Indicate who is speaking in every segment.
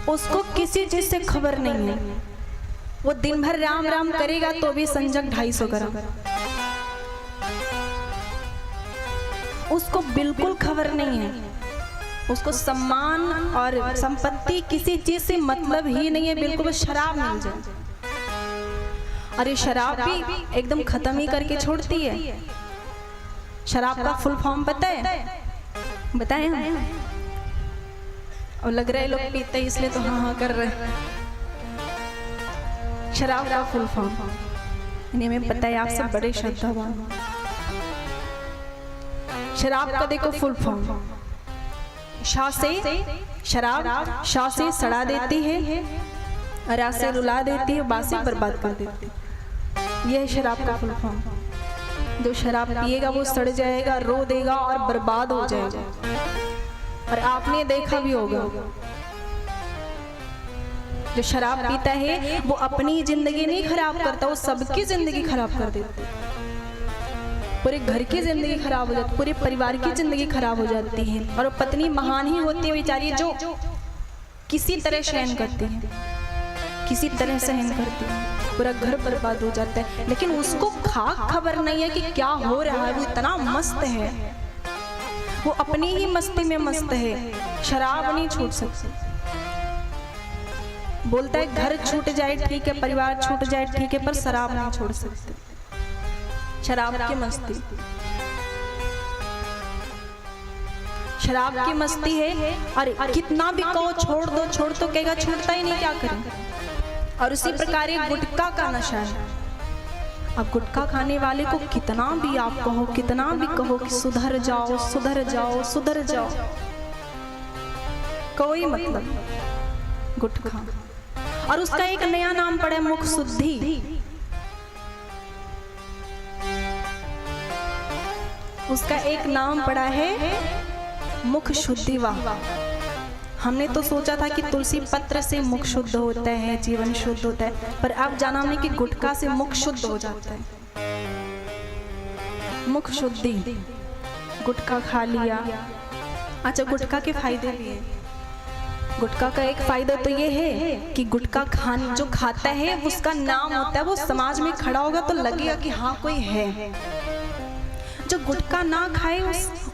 Speaker 1: उसको किसी चीज से खबर नहीं है। वो दिन भर राम राम करेगा तो भी संजक 250 ग्राम। उसको बिल्कुल खबर नहीं है, उसको सम्मान और संपत्ति किसी चीज से मतलब ही नहीं है, बिल्कुल शराब मिल जाए। अरे शराब भी एकदम खत्म ही करके छोड़ती है। शराब का फुल फॉर्म पता है? बताएं हम? और लग रहा है लोग पीते हैं इसलिए तो हाँ हाँ कर रहे हैं। शराब का फुल फॉर्म इन्हें में पता है, आप सब बड़े श्रद्धावान। शराब का देखो फुल फॉर्म, शा से शराब, शा से सड़ा देती है, रा से रुला देती है, बा से बर्बाद कर देती है। यह है शराब का फुल फॉर्म। जो शराब पिएगा वो सड़ जाएगा, रो देगा और बर्बाद हो जाएगा। और आपने देखा भी होगा, जो शराब पीता है वो अपनी जिंदगी नहीं खराब करता, वो सबकी जिंदगी खराब कर देता है। पूरे घर की जिंदगी खराब हो जाती है, पूरे परिवार की जिंदगी खराब हो जाती है। और वो पत्नी महान ही होती है बेचारी, जो किसी तरह सहन करती है, किसी तरह सहन करती है, पूरा घर बर्बाद हो जाता है। लेकिन उसको खबर नहीं है कि क्या हो रहा है। वो इतना मस्त है, वो अपनी ही मस्ती में मस्त है, शराब नहीं छूट सकती। बोलता है घर छूट जाए ठीक है, परिवार छूट जाए ठीक है, पर शराब नहीं छोड़ सकते। शराब की मस्ती, शराब की मस्ती है। अरे कितना भी कहो छोड़ दो छोड़ दो, कहेगा छूटता ही नहीं, क्या करें। और उसी प्रकार एक गुटखा का नशा है। अब गुटखा खाने वाले को कितना भी आप कहो, कितना भी कहो कि सुधर जाओ सुधर जाओ सुधर जाओ, कोई मतलब। गुटखा, और उसका एक नया नाम पड़ा है मुख शुद्धि। उसका एक नाम पड़ा है मुख शुद्धि। वाह, हमने तो सोचा था कि तुलसी पत्र से मुख शुद्ध होता है, जीवन शुद्ध होता है, पर अब जाना हमने कि गुटखा से मुख शुद्ध हो जाता है। मुख शुद्धि, गुटखा खा लिया। अच्छा, गुटखा के फायदे भी हैं। गुटखा का एक फायदा तो ये है कि गुटखा जो खाता है उसका नाम होता है, वो समाज में खड़ा होगा तो लगेगा कि हाँ कोई है। जो गुटखा ना खाए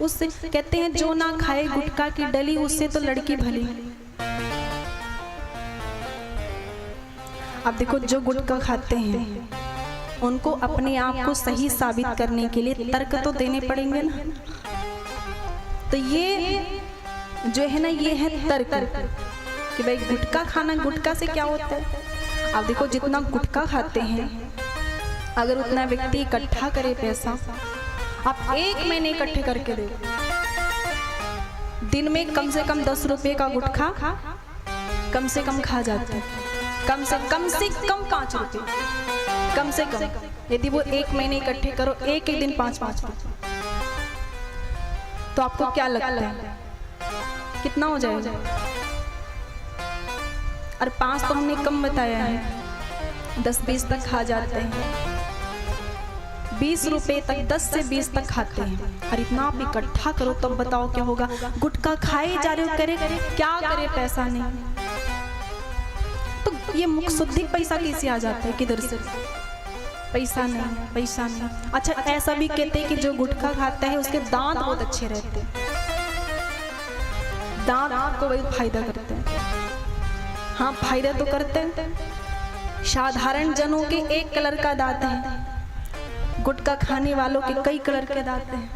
Speaker 1: उससे कहते हैं, जो ना खाए गुटखा की डली उससे तो लड़की भली। अब देखो, जो गुटखा खाते हैं उनको अपने आप को सही साबित करने के लिए तर्क तो देने पड़ेंगे ना। तो ये जो है ना, ये है तर्क कि भाई गुटखा खाना, गुटखा से क्या होता है। अब देखो, जितना गुटखा खाते हैं अगर उतना व्यक्ति इकट्ठा करे पैसा, आप 1 महीने इकट्ठे करके देखो, दिन में कम से कम 10 रुपए का गुटखा कम से कम खा जाते हैं। कम से कम 5 रुपए, कम से कम। यदि वो 1 महीने इकट्ठे करो, एक दिन 5-5 रुपए, तो आपको क्या लगता है कितना हो जाएगा? और 5 तो हमने कम बताया है, 10-20 तक खा जाते हैं। 20 रुपए तक, 10 से 20 तक खाते हैं। और इतना आप इकट्ठा करो तब तो बताओ क्या होगा। गुटखा खाए जा रहे हो, करे क्या करे, पैसा नहीं। तो ये मुख शुद्धि पैसा कैसे आ जाता है, किधर से? पैसा नहीं, पैसा नहीं। अच्छा, ऐसा भी कहते हैं कि जो गुटखा खाता है उसके दांत बहुत अच्छे रहते हैं, दांत को बहुत फायदा करते हैं। हाँ, फायदा तो करते हैं। साधारण जनों के एक कलर का दांत है, गुटखा खाने वालों के कई कलर के दांत हैं।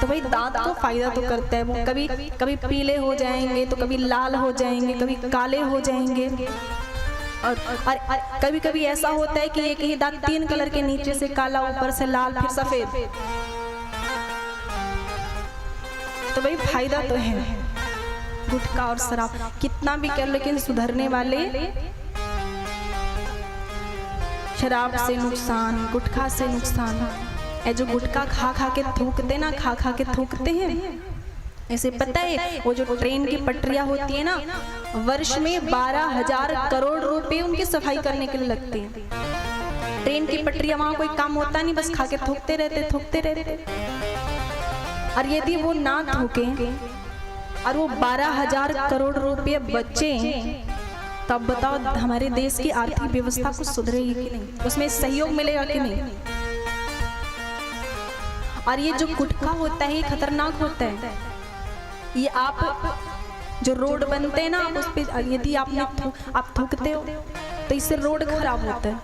Speaker 1: तो भाई दांत को फायदा तो करता है। वो कभी कभी पीले हो जाएंगे, तो कभी लाल हो जाएंगे, कभी काले हो जाएंगे। और कभी कभी ऐसा होता है कि एक ही दांत 3 कलर के, नीचे से काला, ऊपर से लाल, फिर सफेद। तो भाई फायदा तो है गुटखा और शराब, कितना भी कर, लेकिन सुधरने वाले शराब से नुकसान, गुटखा से नुकसान। है जो गुटखा खा खा के थूकते ना, खा खा के थूकते हैं। ऐसे पता है, वो जो ट्रेन की पटरियां होती है ना, वर्ष में 12,000 करोड़ रुपए उनकी सफाई करने के लिए लगती है। ट्रेन की पटरियां, वहां कोई काम होता नहीं, बस खा के थूकते रहते, थूकते रहते। और यदि वो ना थूके और वो 12,000 करोड़ रुपए बचे, तब बताओ हमारे देश की आर्थिक व्यवस्था कुछ सुधरेगी कि नहीं, उसमें सहयोग मिलेगा कि नहीं। और ये जो गुटखा होता है ये खतरनाक होता है। ये आप जो रोड बनते हैं ना, आप उस पे यदि आप थूकते हो तो इससे रोड खराब होता है।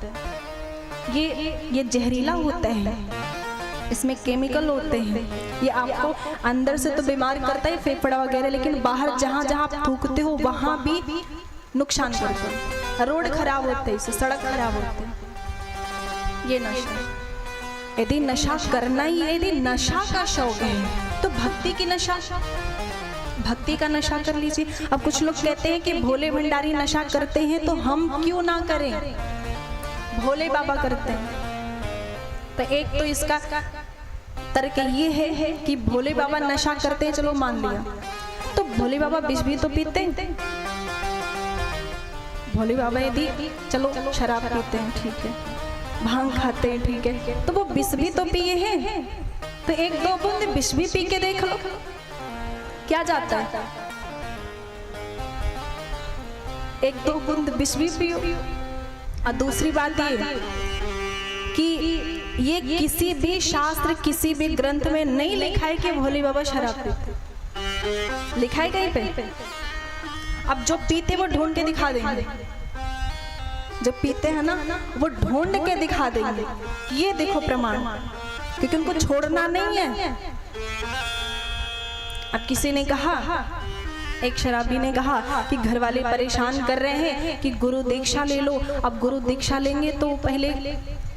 Speaker 1: ये जहरीला होता है, इसमें केमिकल होते हैं। ये आपको अंदर से तो बीमार करता है, फेफड़ा वगैरह, लेकिन बाहर जहाँ जहाँ आप थूकते हो वहाँ भी नुकसान करते हैं। रोड खराब होते हैं, इससे सड़क खराब होते हैं। ये नशा, यदि नशा करना ही, यदि नशा का शौक है तो भक्ति की नशा, भक्ति का नशा कर लीजिए। अब कुछ लोग कहते हैं कि भोले भंडारी नशा करते हैं तो हम क्यों ना करें, भोले बाबा करते हैं। तो एक तो इसका तर्क ये है कि भोले बाबा नशा करते हैं, चलो मान लिया, तो भोले बाबा विष भी तो पीते हैं। भोले बाबा यदि चलो शराब पीते हैं, ठीक है, भांग खाते हैं, ठीक है, तो वो विष भी तो पिए हैं। तो एक दो बूंद विष भी पी के देख लो, क्या जाता है। एक दो बूंद विष भी पियो। और दूसरी बात ये कि ये किसी भी शास्त्र, किसी भी ग्रंथ में नहीं लिखा है कि भोले बाबा शराब पीते, लिखा है कहीं पे? अब जो पीते वो ढूंढ के दिखा देंगे, जो पीते हैं ना वो ढूंढ के दिखा देंगे, ये देखो प्रमाण, क्योंकि उनको छोड़ना नहीं है। अब किसी ने कहा, एक शराबी ने कहा कि घर वाले परेशान कर रहे हैं कि गुरु दीक्षा ले लो। अब गुरु दीक्षा लेंगे तो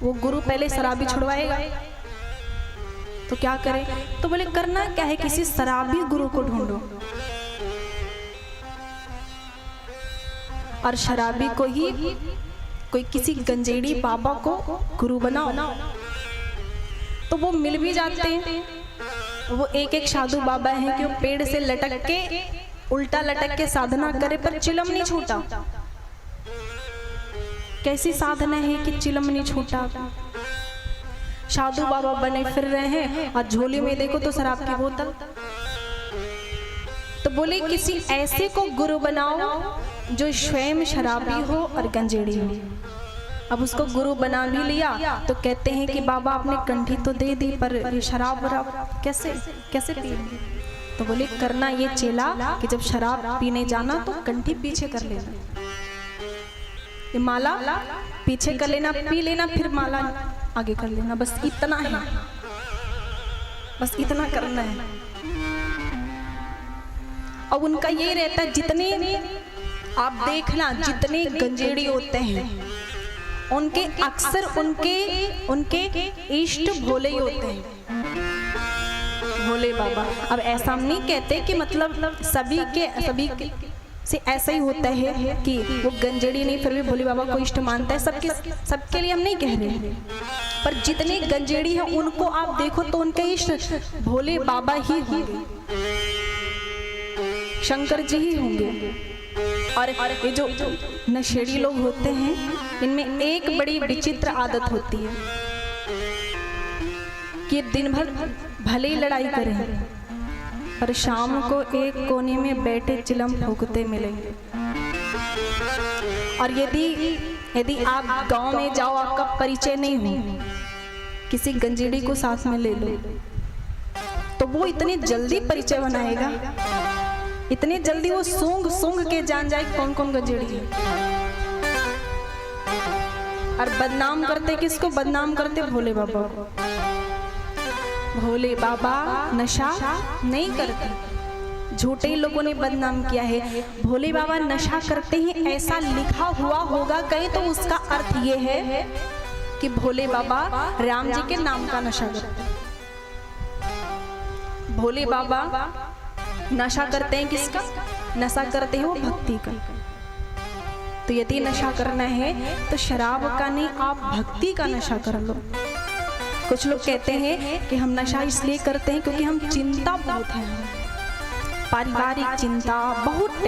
Speaker 1: वो गुरु पहले शराबी छुड़वाएगा, तो क्या करें? तो बोले करना क्या है, किसी शराबी गुरु को ढूंढो और शराबी को ही कोई किसी गंजेड़ी बाबा को गुरु बनाओ, तो वो मिल भी जाते हैं। वो एक साधु बाबा हैं कि वो पेड़ से लटक के, उल्टा लटक के साधना करे पर चिलम नहीं छूटा। कैसी साधना है कि चिलम नहीं छूटा? साधु बाबा बने फिर रहे हैं और झोली में देखो तो शराब की बोतल। तो बोले किसी ऐसे को गुरु बनाओ जो स्वयं शराबी हो और गंजेड़ी हो। अब उसको गुरु बना भी लिया तो कहते हैं कि बाबा आपने कंठी तो दे दी, पर शराब वराब कैसे पिएंगे? तो बोले करना ये चेला कि जब शराब पीने जाना तो कंठी पीछे कर लेना, ये माला पीछे कर लेना, पी लेना, फिर माला आगे कर लेना। बस इतना है, बस इतना करना है। अब उनका ये रहता है, जितने आप देखना जितने गंजेड़ी होते हैं उनके अक्सर उनके इष्ट भोले ही होते हैं, भोले बाबा। अब ऐसा हम नहीं कहते कि मतलब सभी के से ऐसा ही होता है कि वो गंजेड़ी नहीं फिर भी भोले बाबा को इष्ट मानता है। सबके लिए हम नहीं कह रहे, पर जितने गंजेड़ी हैं उनको आप देखो तो उनके इष्ट भोले बाबा ही होंगे, शंकर जी ही होंगे। और ये जो नशेड़ी लोग होते हैं इनमें एक बड़ी विचित्र आदत होती है कि दिन भर भले ही लड़ाई करें पर शाम को एक कोने में बैठे चिलम फूकते मिलेंगे। और यदि आप गांव में जाओ, आपका परिचय नहीं हो, किसी गंजेड़ी को साथ में ले लो तो वो इतनी जल्दी परिचय बनाएगा, इतनी जल्दी वो सूंघ के जान जाए कौन कौन गंजेड़ी है। और बदनाम करते किसको? बदनाम करते भोले बाबा को। भोले बाबा नशा नहीं करते, झूठे लोगों ने बदनाम किया है। भोले बाबा नशा करते हैं ऐसा लिखा हुआ होगा कहीं, तो उसका अर्थ ये है कि भोले बाबा राम जी के नाम का नशा करते हैं। भोले बाबा नशा करते हैं किसका? नशा करते हैं वो भक्ति का। तो यदि नशा करना है तो शराब का नहीं, आप भक्ति का नशा कर लो। कुछ लोग कहते हैं कि हम नशा इसलिए करते हैं क्योंकि हम चिंता बहुत है, पारिवारिक चिंता, बहुत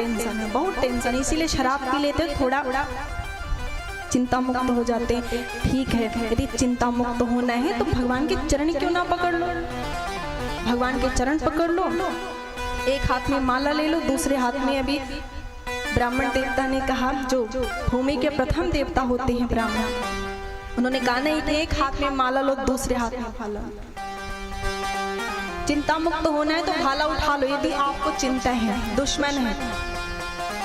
Speaker 1: टेंशन, इसीलिए शराब पी लेते हैं, थोड़ा चिंता मुक्त हो जाते हैं। ठीक है, यदि चिंता मुक्त होना है तो भगवान के चरण क्यों ना पकड़ लो, भगवान के चरण पकड़ लो, एक हाथ में माला ले लो, दूसरे हाथ में अभी ब्राह्मण देवता ने कहा, जो भूमि के प्रथम देवता होते हैं ब्राह्मण, उन्होंने कहा नहीं कि एक हाथ में माला लो, दूसरे हाथ में भाला। चिंता मुक्त होना है तो भाला उठा लो, यदि आपको चिंता है, दुश्मन है,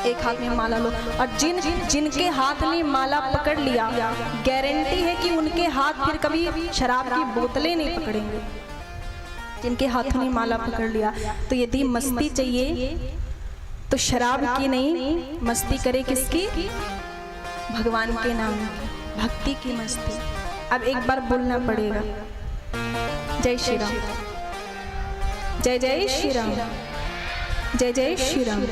Speaker 1: एक हाथ में माला लो। और जिनके हाथ में माला पकड़ लिया, गारंटी है कि उनके हाथ फिर कभी शराब की बोतलें नहीं पकड़ेंगे। जिनके हाथों में माला पकड़ लिया, तो यदि मस्ती चाहिए तो शराब की नहीं, मस्ती करे किसकी? भगवान के नाम की, भक्ति की मस्ती। अब एक बार बोलना पड़ेगा, जय श्री राम, जय जय श्री राम, जय जय श्री राम।